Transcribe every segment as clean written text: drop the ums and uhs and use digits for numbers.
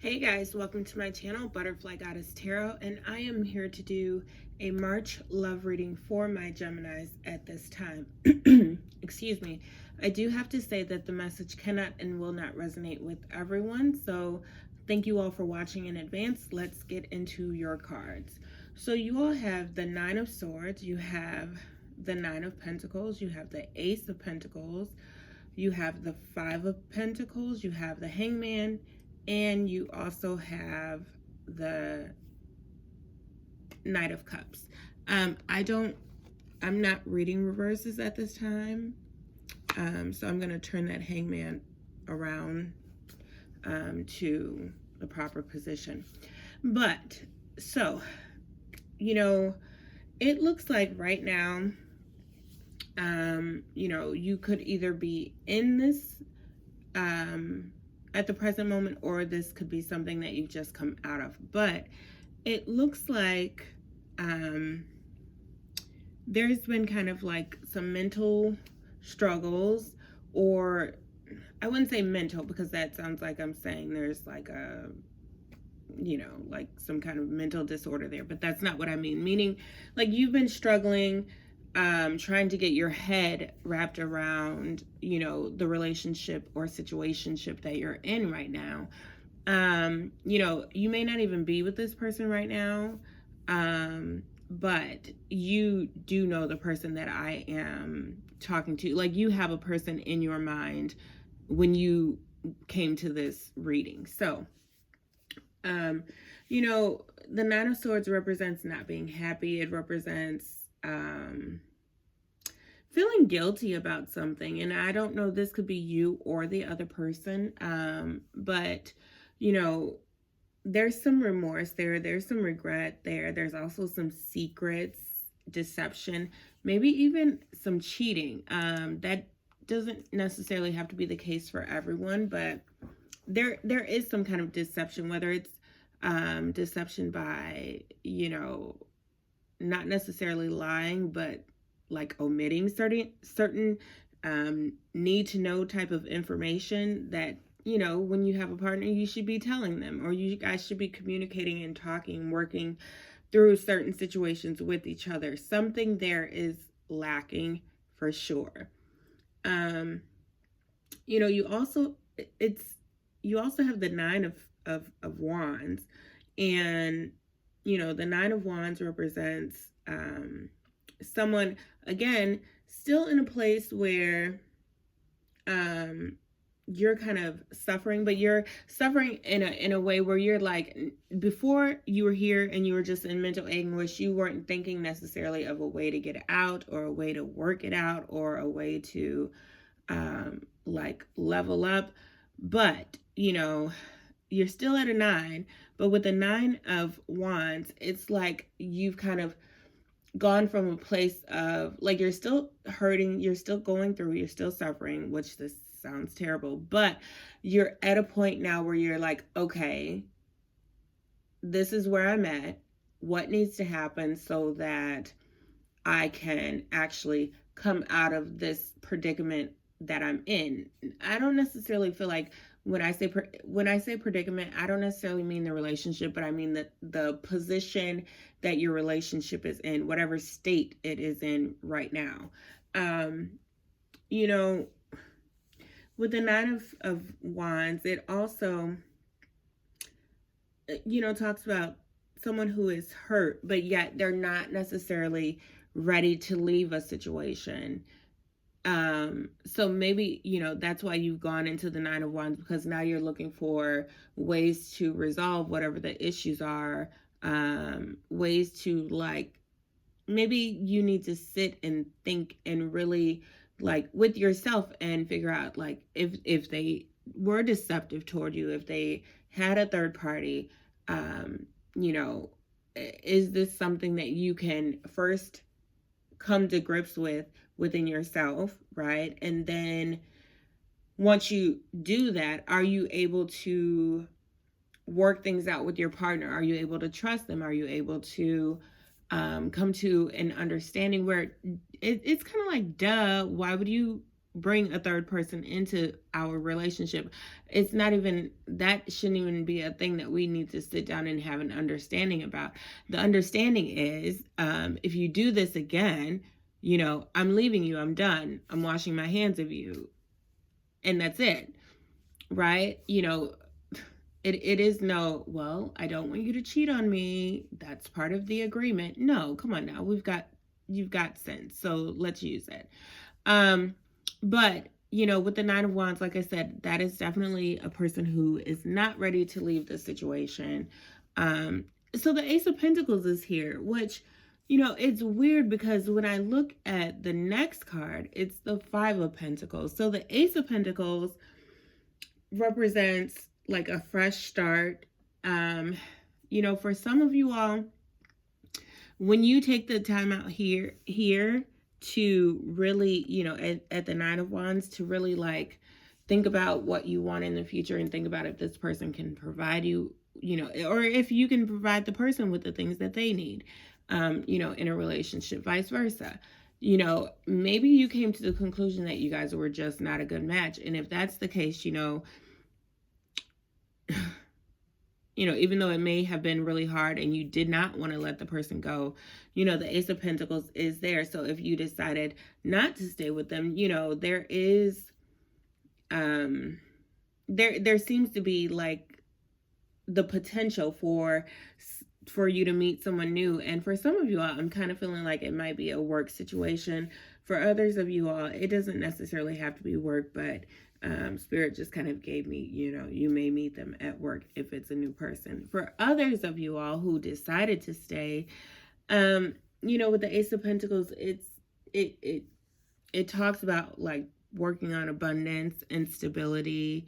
Hey guys, welcome to my channel, Butterfly Goddess Tarot, and I am here to do a March love reading for my Geminis at this time. Excuse me. I do have to say that the message cannot and will not resonate with everyone, so thank you all for watching in advance. Let's get into your cards. So you all have the Nine of Swords, you have the Nine of Pentacles, you have the Ace of Pentacles, you have the Five of Pentacles, you have the Hangman, and you also have the Knight of Cups. I'm not reading reverses at this time. So I'm going to turn that Hangman around to the proper position. But, so, it looks like right now, you could either be in this at the present moment, or this could be something that you've just come out of. But it looks like there's been kind of like some mental struggles, or I wouldn't say mental because that sounds like I'm saying there's like a, like some kind of mental disorder there, but that's not what I mean. Meaning like you've been struggling trying to get your head wrapped around, the relationship or situationship that you're in right now. You may not even be with this person right now, but you do know the person that I am talking to. Like you have a person in your mind when you came to this reading. So, the Nine of Swords represents not being happy. It represents feeling guilty about something. And I don't know, this could be you or the other person. But, there's some remorse there. There's some regret there. There's also some secrets, deception, maybe even some cheating. That doesn't necessarily have to be the case for everyone, but there is some kind of deception, whether it's deception by, not necessarily lying, but like omitting certain need to know type of information that, when you have a partner, you should be telling them, or you guys should be communicating and talking, working through certain situations with each other. Something there is lacking for sure. You also have the Nine of Wands, and the Nine of Wands represents someone, again, still in a place where you're kind of suffering, but you're suffering in a way where you're like, before you were here and you were just in mental anguish, you weren't thinking necessarily of a way to get it out, or a way to work it out, or a way to like level up. But you're still at a 9, but with the Nine of Wands, it's like you've kind of gone from a place of like, you're still hurting, you're still going through, you're still suffering, which this sounds terrible, but you're at a point now where you're like, okay, this is where I'm at. What needs to happen so that I can actually come out of this predicament that I'm in? I don't necessarily feel like when I say predicament, I don't necessarily mean the relationship, but I mean the position that your relationship is in, whatever state it is in right now. With the Nine of Wands, it also, talks about someone who is hurt, but yet they're not necessarily ready to leave a situation. So maybe, that's why you've gone into the Nine of Wands, because now you're looking for ways to resolve whatever the issues are, ways to, like, maybe you need to sit and think and really, like, with yourself and figure out, like, if they were deceptive toward you, if they had a third party, is this something that you can first come to grips with within yourself, right? And then once you do that, are you able to work things out with your partner? Are you able to trust them? Are you able to come to an understanding where it's kind of like, duh, why would you bring a third person into our relationship. It's not even, that shouldn't even be a thing that we need to sit down and have an understanding about. The understanding is, if you do this again, I'm leaving you, I'm done, I'm washing my hands of you, and that's it, right? It is no, well, I don't want you to cheat on me, that's part of the agreement. No, come on now, you've got sense, so let's use it. But with the Nine of Wands, like I said, that is definitely a person who is not ready to leave the situation. So the Ace of Pentacles is here, which, it's weird because when I look at the next card, it's the Five of Pentacles. So the Ace of Pentacles represents like a fresh start. For some of you all, when you take the time out here to really, at the Nine of Wands, to really like think about what you want in the future and think about if this person can provide you, or if you can provide the person with the things that they need, in a relationship, vice versa. Maybe you came to the conclusion that you guys were just not a good match. And if that's the case, even though it may have been really hard and you did not want to let the person go, the Ace of Pentacles is there. So if you decided not to stay with them, there is, there seems to be like the potential for you to meet someone new. And for some of you all, I'm kind of feeling like it might be a work situation. For others of you all, it doesn't necessarily have to be work, but Spirit just kind of gave me, you may meet them at work if it's a new person. For others of you all who decided to stay, with the Ace of Pentacles, it talks about like working on abundance and stability.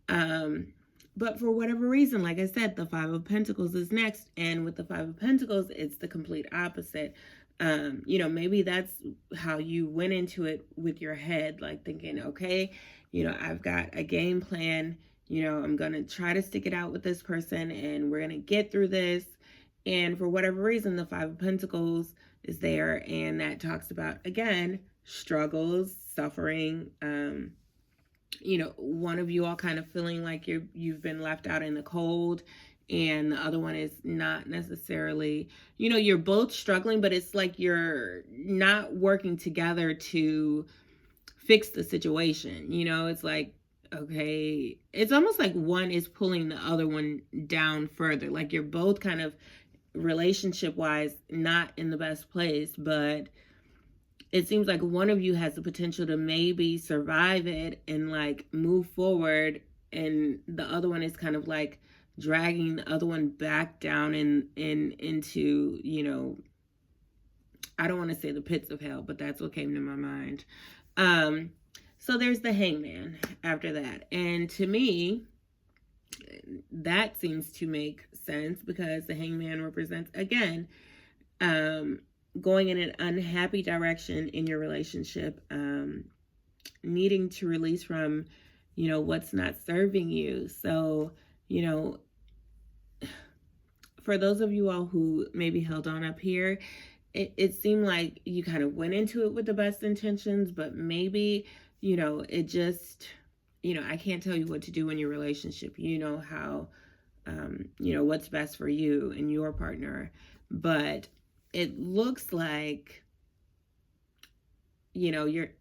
But for whatever reason, like I said, the Five of Pentacles is next. And with the Five of Pentacles, it's the complete opposite. Maybe that's how you went into it with your head, like thinking, okay, I've got a game plan, I'm going to try to stick it out with this person and we're going to get through this. And for whatever reason, the Five of Pentacles is there. And that talks about, again, struggles, suffering, one of you all kind of feeling like you've been left out in the cold, and the other one is not necessarily, you're both struggling, but it's like you're not working together to fix the situation. It's like, okay, it's almost like one is pulling the other one down further. Like you're both kind of relationship wise not in the best place, but it seems like one of you has the potential to maybe survive it and like move forward, and the other one is kind of like dragging the other one back down into, I don't want to say the pits of hell, but that's what came to my mind. So there's the Hangman after that. And to me, that seems to make sense because the Hangman represents, again, going in an unhappy direction in your relationship, needing to release from, what's not serving you. So, for those of you all who maybe held on up here, it seemed like you kind of went into it with the best intentions, but maybe, it just, I can't tell you what to do in your relationship. How, what's best for you and your partner. But it looks like, it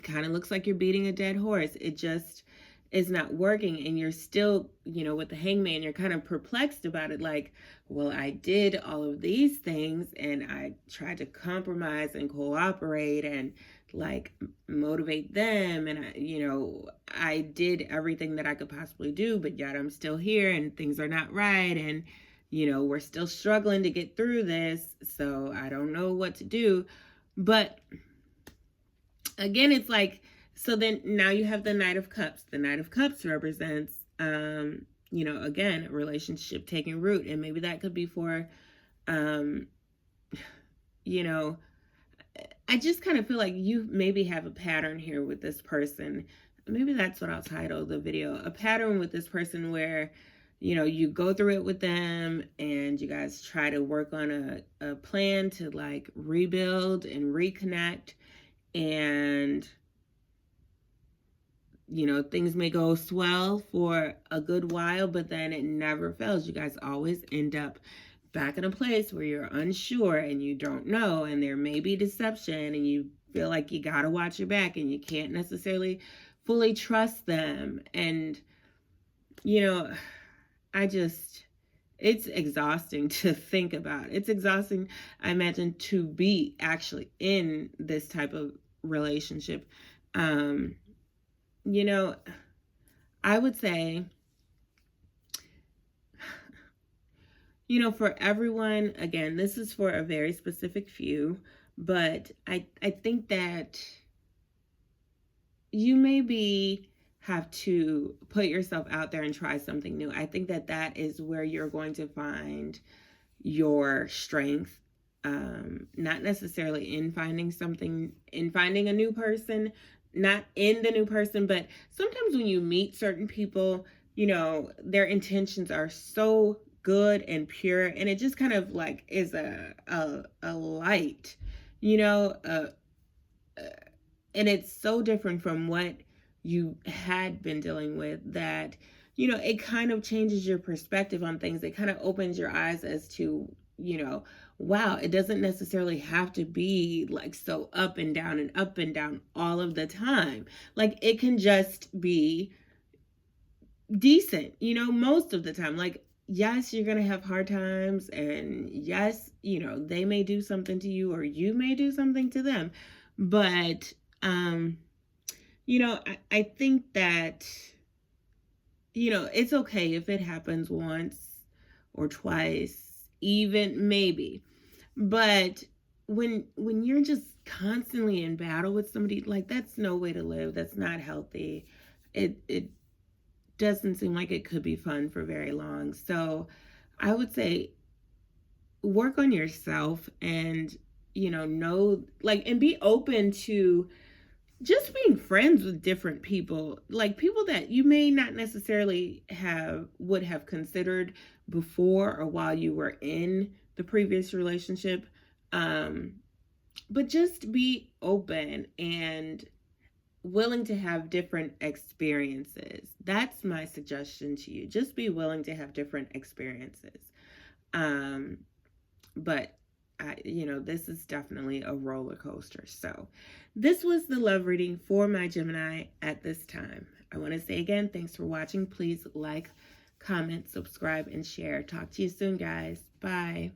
kind of looks like you're beating a dead horse. It just is not working. And you're still, with the Hangman, you're kind of perplexed about it. Like, well, I did all of these things and I tried to compromise and cooperate and like motivate them. And I did everything that I could possibly do, but yet I'm still here and things are not right. And, we're still struggling to get through this. So I don't know what to do. But again, it's like, so then now you have the Knight of Cups. The Knight of Cups represents, again, a relationship taking root. And maybe that could be for, I just kind of feel like you maybe have a pattern here with this person. Maybe that's what I'll title the video. A pattern with this person where, you go through it with them and you guys try to work on a plan to like rebuild and reconnect. and things may go swell for a good while, but then it never fails. You guys always end up back in a place where you're unsure and you don't know, and there may be deception, and you feel like you got to watch your back and you can't necessarily fully trust them. And, it's exhausting to think about. It's exhausting, I imagine, to be actually in this type of relationship. I would say, for everyone, again, this is for a very specific few, but I think that you maybe have to put yourself out there and try something new. I think that that is where you're going to find your strength. Not necessarily in finding a new person, not in the new person, but sometimes when you meet certain people, their intentions are so good and pure, and it just kind of like is a light, you know, uh, and it's so different from what you had been dealing with that, it kind of changes your perspective on things. It kind of opens your eyes as to, wow, it doesn't necessarily have to be like so up and down all of the time. Like it can just be decent, most of the time. Like, yes, you're going to have hard times, and yes, they may do something to you or you may do something to them. But, I think that, it's okay if it happens once or twice, even maybe. But when you're just constantly in battle with somebody, like that's no way to live. That's not healthy. It doesn't seem like it could be fun for very long. So I would say work on yourself and, know, like, and be open to just being friends with different people, like people that you may not necessarily would have considered before or while you were in the previous relationship. But just be open and willing to have different experiences. That's my suggestion to you. Just be willing to have different experiences. But this is definitely a roller coaster. So this was the love reading for my Gemini at this time. I want to say again, thanks for watching. Please like, comment, subscribe, and share. Talk to you soon, guys. Bye.